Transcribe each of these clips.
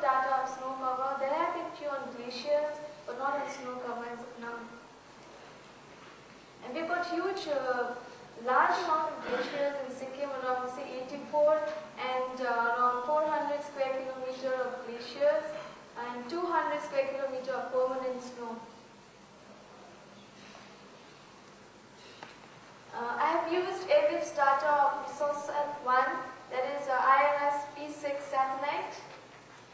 data of snow cover. There have been few on glaciers, but not on snow cover as of now. And we've got huge, large amount of glaciers in Sikkim, around say 84, and around 400 square kilometer of glaciers, and 200 square kilometer of permanent snow. I have used AWIPS data of ResourceSat 1, that is IRS P6 satellite,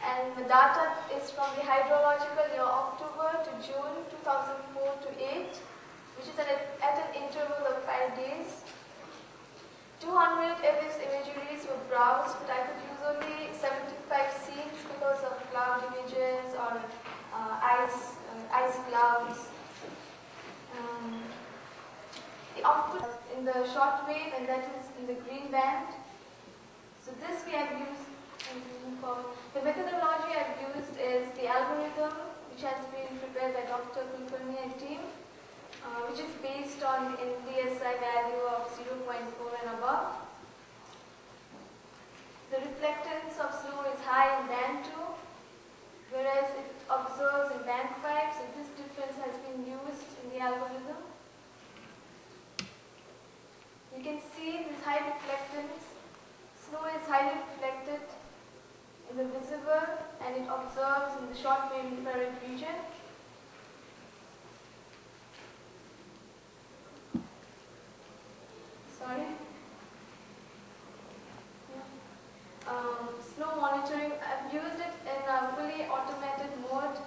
and the data is from the hydrological year October to June 2004 to 8, which is at an interval of 5 days. 200 AWIPS imageries were browsed, but I could use only 75 scenes because of cloud images or ice clouds. The output in the short wave, and that is in the green band. So this we have used. The methodology I have used is the algorithm, which has been prepared by Dr. Kulkarni and team, which is based on the NDSI value of 0.4 and above. The reflectance of snow is high in band 2, whereas it observes in band 5, so this difference has been used in the algorithm. You can see this high reflectance. Snow is highly reflected in the visible, and it observes in the short wave infrared region. Sorry. Snow monitoring, I've used it in a fully automated mode.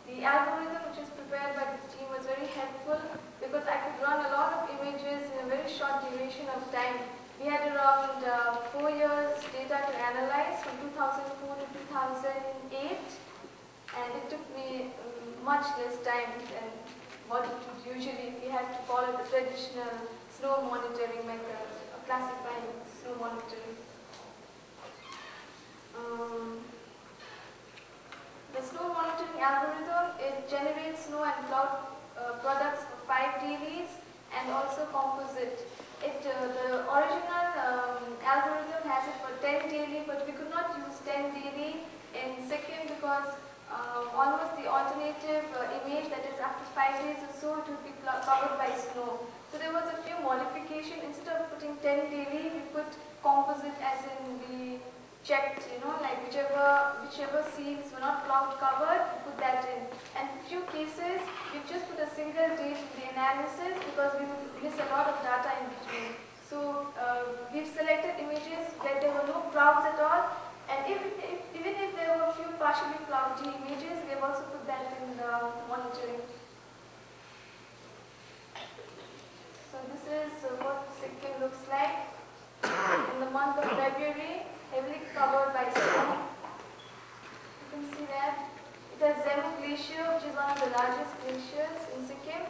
The algorithm which is prepared by the team was very helpful because I could run a lot of images in a very short duration of time. We had around 4 years data to analyze from 2004 to 2008, and it took me much less time than what it would usually if we had to follow the traditional snow monitoring method, classifying snow monitoring. The snow monitoring algorithm, it generates snow and cloud products for 5 dailies and also composite. The original algorithm has it for 10 daily, but we could not use 10 daily in Sikkim because almost the alternative image, that is after 5 days or so, it would be covered by snow. So there was a few modification. Instead of putting 10 daily, we put composite, as in we checked, like whichever scenes were not cloud covered, we put that in. And in few cases, we just put a single date in the analysis because we would miss a lot of data in between. So we've selected images where there were no clouds at all, and even if there were a few partially cloudy images, we have also put that in the monitoring. So this is what Sikkim looks like in the month of February, heavily covered by snow. You can see that it has Zemu Glacier, which is one of the largest glaciers in Sikkim,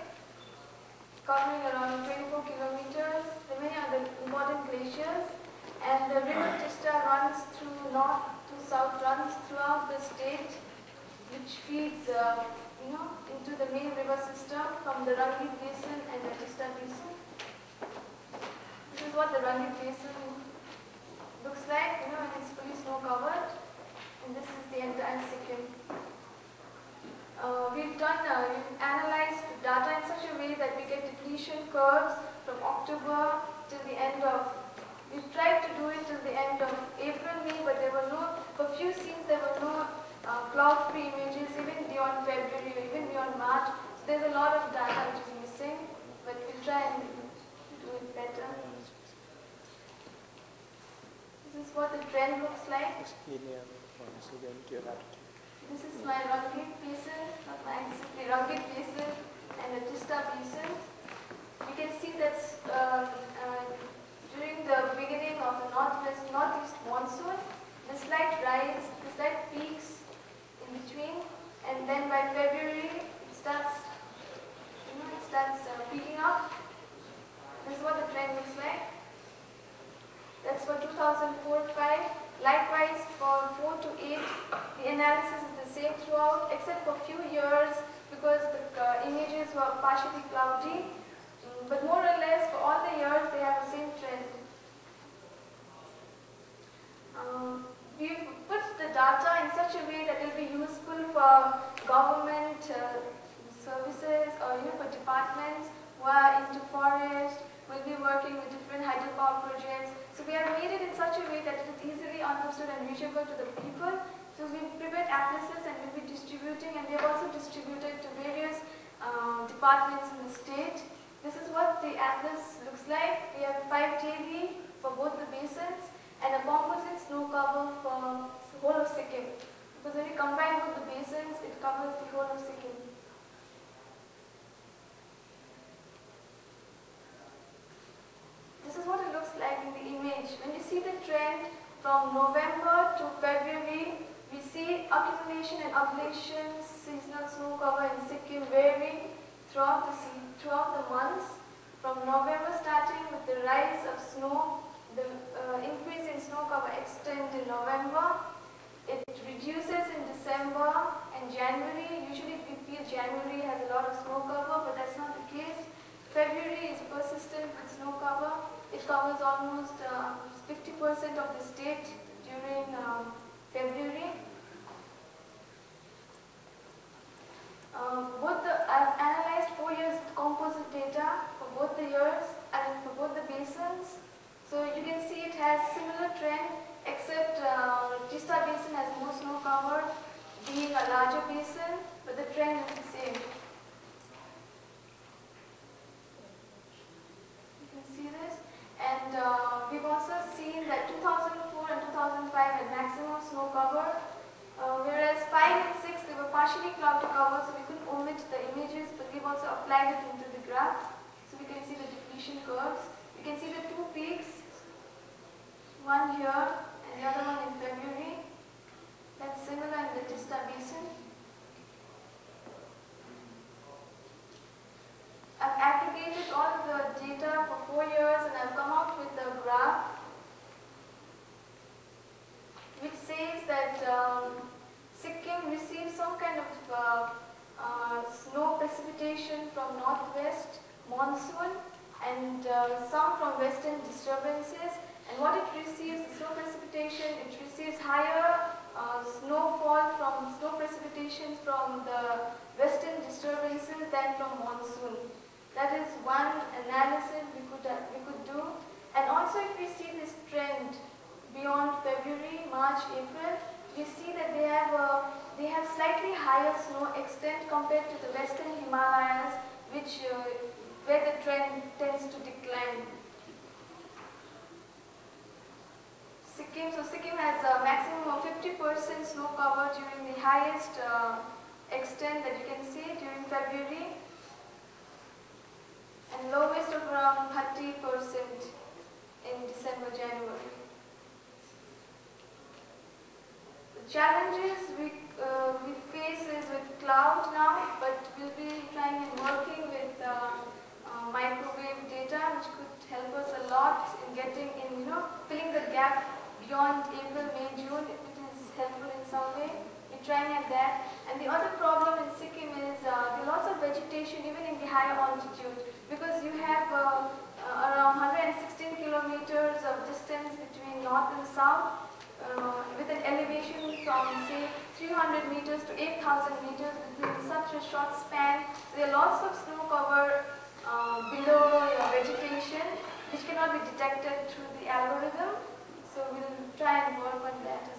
covering around 24 kilometers. There are many other important glaciers, and the river Tista runs through north to south, runs throughout the state, which feeds into the main river system from the Rangit Basin and the Tista Basin. This is what the Rangit Basin looks like, when it's fully snow covered, and this is the entire Sikkim. We've analyzed data in such a way that we get depletion curves from October till the end of, we've tried to do it till the end of April, May, but there were for few scenes there were no cloud-free images, even beyond February or even beyond March. So there's a lot of data which is missing, but we'll try and do it better. This is what the trend looks like. This is my Rangit Basin, not mine, this is the Rangit Basin and the Tista Basin. You can see that during the beginning of the northeast monsoon, the slight rise, the slight peaks in between, and then by February it starts peaking up. This is what the trend looks like. That's for 2004-5. Likewise, for 4 to 8, the analysis is the same throughout, except for a few years because the images were partially cloudy. But more or less, for all the years, they have the same trend. we've put the data in such a way that it will be useful for government services or for departments who are into forest, will be working with different hydropower projects. So we have made it in such a way that it is easily understood and reachable to the people. So we prepared atlases and we'll be distributing, and we have also distributed to various departments in the state. This is what the atlas looks like. We have 5 daily for both the basins and a composite snow cover for the whole of Sikkim. Because when we combine both the basins, it covers the whole of Sikkim. This is what it looks like in the image. When you see the trend from November to February, we see accumulation and ablation seasonal snow cover in Sikkim varying throughout the months. From November starting with the rise of snow, the increase in snow cover extends in November. It reduces in December and January. Usually we feel January has a lot of snow cover, but that's not the case. February is persistent with snow cover. It covers almost 50% of the state during February. I've analyzed 4 years composite data for both the years and for both the basins. So you can see it has similar trend, except Tista Basin has more snow cover, being a larger basin, but the trend is the same. You can see this. And we've also seen that 2004 and 2005 had maximum snow cover, whereas 5 and 6 they were partially cloud cover, so we couldn't omit the images, but we've also applied it into the graph. So we can see the depletion curves. You can see the 2 peaks, one here and the other one in February. That's similar in the Tista Basin. I've aggregated all the data for 4 years and I've come out with a graph which says that Sikkim receives some kind of snow precipitation from northwest monsoon and some from western disturbances. And what it receives, snow precipitation, it receives higher snowfall from snow precipitation from the western disturbances than from monsoon. That is one analysis we could do. And also if we see this trend beyond February, March, April, we see that they have slightly higher snow extent compared to the western Himalayas, where the trend tends to decline. Sikkim has a maximum of 50% snow cover during the highest extent that you can see during February, and lowest of around 30% in December, January. The challenges we face is with cloud now, but we'll be trying and working with microwave data, which could help us a lot in getting in, filling the gap beyond April, May, June, if it is helpful in some way. We're trying at that. And the other problem in Sikkim is there are lots of vegetation even in the higher altitude, because you have around 116 kilometers of distance between north and south, with an elevation from say 300 meters to 8,000 meters within such a short span. So there are lots of snow cover below your vegetation, which cannot be detected through the algorithm. So we'll try and work on that as